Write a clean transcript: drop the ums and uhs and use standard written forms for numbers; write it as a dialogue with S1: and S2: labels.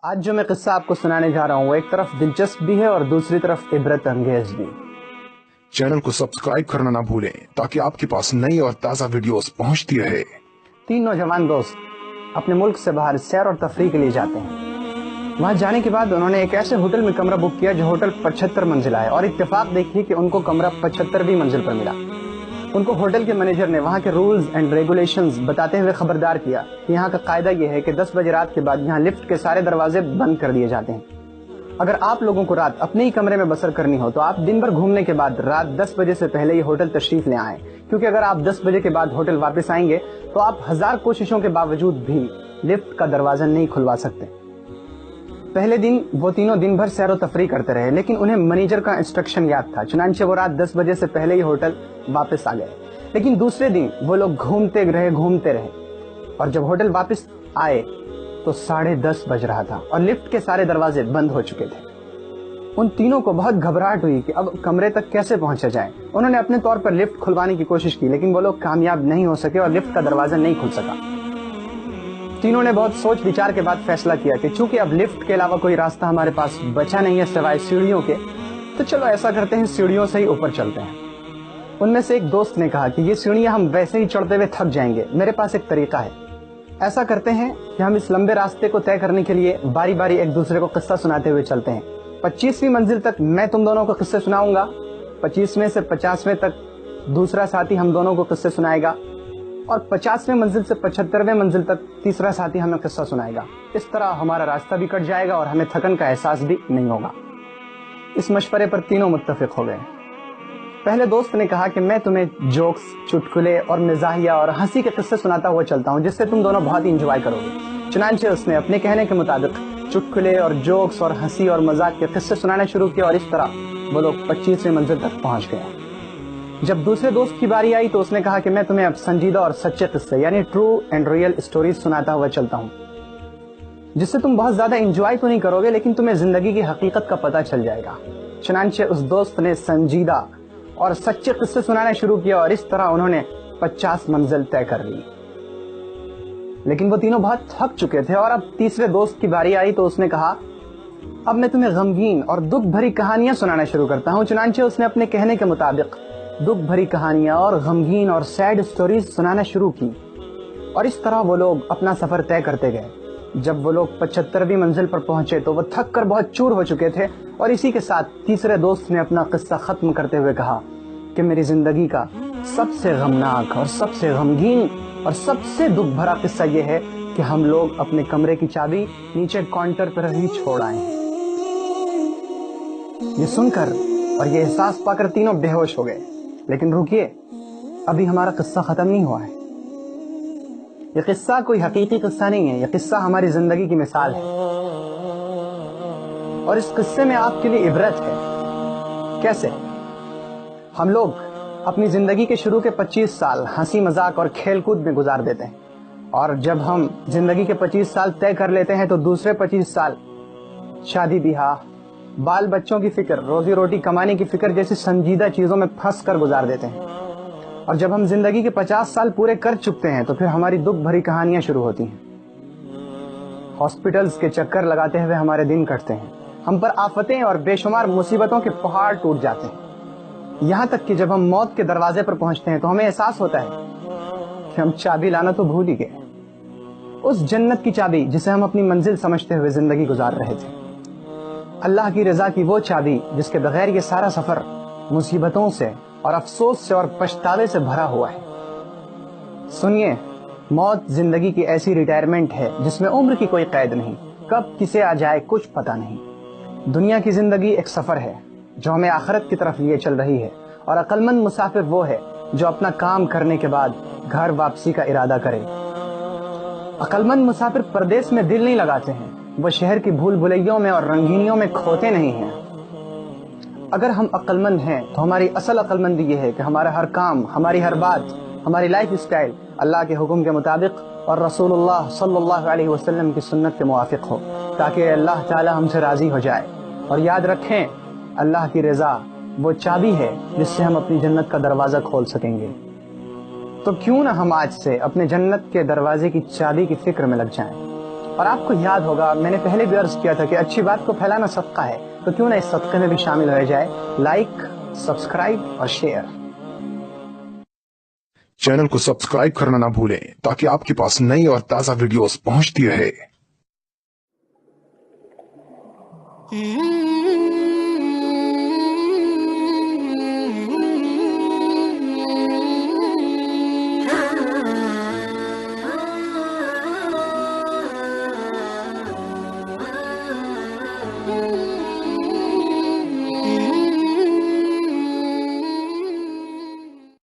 S1: آج جو میں قصہ آپ کو سنانے جا رہا ہوں وہ ایک طرف دلچسپ بھی ہے اور دوسری طرف عبرت انگیز بھی۔
S2: چینل کو سبسکرائب کرنا نہ بھولیں تاکہ آپ کے پاس نئی اور تازہ ویڈیوز پہنچتی رہے۔
S1: 3 نوجوان دوست اپنے ملک سے باہر سیر اور تفریح کے لیے جاتے ہیں۔ وہاں جانے کے بعد انہوں نے ایک ایسے ہوٹل میں کمرہ بک کیا جو ہوٹل 75 منزلہ ہے، اور اتفاق دیکھیے کہ ان کو کمرہ 75ویں منزل پر ملا۔ ان کو ہوٹل کے مینیجر نے وہاں کے رولز اینڈ ریگولیشنز بتاتے ہوئے خبردار کیا کہ یہاں کا قاعدہ یہ ہے کہ 10 بجے رات کے بعد یہاں لفٹ کے سارے دروازے بند کر دیے جاتے ہیں۔ اگر آپ لوگوں کو رات اپنے ہی کمرے میں بسر کرنی ہو تو آپ دن بھر گھومنے کے بعد رات 10 بجے سے پہلے یہ ہوٹل تشریف لے آئیں، کیونکہ اگر آپ 10 بجے کے بعد ہوٹل واپس آئیں گے تو آپ 1000 کوششوں کے باوجود بھی لفٹ کا دروازہ نہیں کھلوا سکتے۔ پہلے دن وہ تینوں دن بھر سیر و تفریح کرتے رہے، لیکن انہیں مینیجر کا انسٹرکشن یاد تھا، چنانچہ وہ رات 10 بجے سے پہلے ہی ہوٹل واپس آ گئے۔ لیکن دوسرے دن وہ لوگ گھومتے رہے اور جب ہوٹل واپس آئے تو 10:30 بج رہا تھا اور لفٹ کے سارے دروازے بند ہو چکے تھے۔ ان تینوں کو بہت گھبراہٹ ہوئی کہ اب کمرے تک کیسے پہنچا جائے۔ انہوں نے اپنے طور پر لفٹ کھلوانے کی کوشش کی، لیکن وہ لوگ کامیاب نہیں ہو سکے اور لفٹ کا دروازہ نہیں کھل سکا۔ تینوں نے بہت سوچ وچار کے بعد فیصلہ کیا کہ چونکہ اب لفٹ کے علاوہ کوئی راستہ ہمارے پاس بچا نہیں ہے سوائے سیڑھیوں کے، تو چلو ایسا کرتے ہیں سیڑھیوں سے ہی اوپر چلتے ہیں۔ ان میں سے ایک دوست نے کہا کہ یہ سیڑھیاں ہم ویسے ہی چڑھتے ہوئے تھک جائیں گے، میرے پاس ایک طریقہ ہے۔ ایسا کرتے ہیں کہ ہم اس لمبے راستے کو طے کرنے کے لیے باری باری ایک دوسرے کو قصہ سناتے ہوئے چلتے ہیں۔ 25ویں منزل تک میں تم دونوں کو قصے سناؤں گا، 25ویں سے 50ویں تک دوسرا ساتھی ہم دونوں کو قصے سنائے گا، اور 50ویں منزل سے 75ویں منزل تک تیسرا ساتھی ہمیں قصہ سنائے گا۔ اس طرح ہمارا راستہ بھی کٹ جائے گا اور ہمیں تھکن کا احساس بھی نہیں ہوگا۔ اس مشورے پر تینوں متفق ہو گئے۔ پہلے دوست نے کہا کہ میں تمہیں جوکس، چٹکلے اور مزاحیہ اور ہنسی کے قصے سناتا ہوا چلتا ہوں، جس سے تم دونوں بہت ہی انجوائے کرو گے۔ چنانچہ اس نے اپنے کہنے کے مطابق چٹکلے اور جوکس اور ہنسی اور مذاق کے قصے سنانا شروع کیا، اور اس طرح وہ لوگ 25ویں منزل تک پہنچ گئے۔ جب دوسرے دوست کی باری آئی تو اس نے کہا کہ میں تمہیں اب سنجیدہ اور سچے قصے یعنی ٹرو اینڈ ریئل اسٹوریز سناتا ہوا چلتا ہوں، جس سے تم بہت زیادہ انجوائے تو نہیں کرو گے، لیکن تمہیں زندگی کی حقیقت کا پتہ چل جائے گا۔ چنانچہ اس دوست نے سنجیدہ اور سچے قصے سنانا شروع کیا، اور اس طرح انہوں نے 50 منزل طے کر لی۔ لیکن وہ تینوں بہت تھک چکے تھے، اور اب تیسرے دوست کی باری آئی تو اس نے کہا اب میں تمہیں غمگین اور دکھ بھری کہانیاں سنانا شروع کرتا ہوں۔ چنانچہ اس نے اپنے کہنے کے مطابق دکھ بھری کہانیاں اور غمگین اور سیڈ سٹوریز سنانا شروع کی، اور اس طرح وہ لوگ اپنا سفر طے کرتے گئے۔ جب وہ لوگ 75ویں منزل پر پہنچے تو وہ تھک کر بہت چور ہو چکے تھے، اور اسی کے ساتھ تیسرے دوست نے اپنا قصہ ختم کرتے ہوئے کہا کہ میری زندگی کا سب سے غمناک اور سب سے غمگین اور سب سے دکھ بھرا قصہ یہ ہے کہ ہم لوگ اپنے کمرے کی چابی نیچے کاؤنٹر پر ہی چھوڑ آئے ہیں۔ یہ سن کر اور یہ احساس پا کر تینوں بے ہوش ہو گئے۔ لیکن رکیے، ابھی ہمارا قصہ ختم نہیں ہوا ہے۔ یہ قصہ کوئی حقیقی قصہ نہیں ہے، یہ قصہ ہماری زندگی کی مثال ہے، اور اس قصے میں آپ کے لیے عبرت ہے۔ کیسے؟ ہم لوگ اپنی زندگی کے شروع کے 25 سال ہنسی مذاق اور کھیل کود میں گزار دیتے ہیں، اور جب ہم زندگی کے 25 سال طے کر لیتے ہیں تو دوسرے 25 سال شادی بیاہ، بال بچوں کی فکر، روزی روٹی کمانے کی فکر جیسی سنجیدہ چیزوں میں پھنس کر گزار دیتے ہیں۔ اور جب ہم زندگی کے 50 سال پورے کر چکتے ہیں تو پھر ہماری دکھ بھری کہانیاں شروع ہوتی ہیں۔ ہاسپٹلز کے چکر لگاتے ہوئے ہمارے دن کٹتے ہیں، ہم پر آفتیں اور بے شمار مصیبتوں کے پہاڑ ٹوٹ جاتے ہیں، یہاں تک کہ جب ہم موت کے دروازے پر پہنچتے ہیں تو ہمیں احساس ہوتا ہے کہ ہم چابی لانا تو بھول ہی گئے، اس جنت کی چابی جسے ہم اپنی منزل سمجھتے ہوئے زندگی گزار رہے تھے، اللہ کی رضا کی وہ چابی جس کے بغیر یہ سارا سفر مصیبتوں سے اور افسوس سے اور پچھتاوے سے بھرا ہوا ہے۔ سنیے، موت زندگی کی ایسی ریٹائرمنٹ ہے جس میں عمر کی کوئی قید نہیں، کب کسے آ جائے کچھ پتہ نہیں۔ دنیا کی زندگی ایک سفر ہے جو ہمیں آخرت کی طرف لیے چل رہی ہے، اور عقل مند مسافر وہ ہے جو اپنا کام کرنے کے بعد گھر واپسی کا ارادہ کرے۔ عقل مند مسافر پردیس میں دل نہیں لگاتے ہیں، وہ شہر کی بھول بھلیوں میں اور رنگینیوں میں کھوتے نہیں ہیں۔ اگر ہم عقل مند ہیں تو ہماری اصل عقل مندی یہ ہے کہ ہمارا ہر کام، ہماری ہر بات، ہماری لائف اسٹائل اللہ کے حکم کے مطابق اور رسول اللہ صلی اللہ علیہ وسلم کی سنت کے موافق ہو، تاکہ اللہ تعالی ہم سے راضی ہو جائے۔ اور یاد رکھیں، اللہ کی رضا وہ چابی ہے جس سے ہم اپنی جنت کا دروازہ کھول سکیں گے۔ تو کیوں نہ ہم آج سے اپنے جنت کے دروازے کی چابی کی فکر میں لگ جائیں۔ اور آپ کو یاد ہوگا میں نے پہلے بھی عرض کیا تھا کہ اچھی بات کو پھیلانا صدقہ ہے، تو کیوں نہ اس صدقے میں بھی شامل ہو جائے۔ لائک، سبسکرائب اور شیئر۔
S2: چینل کو سبسکرائب کرنا نہ بھولیں تاکہ آپ کے پاس نئی اور تازہ ویڈیوز پہنچتی رہے۔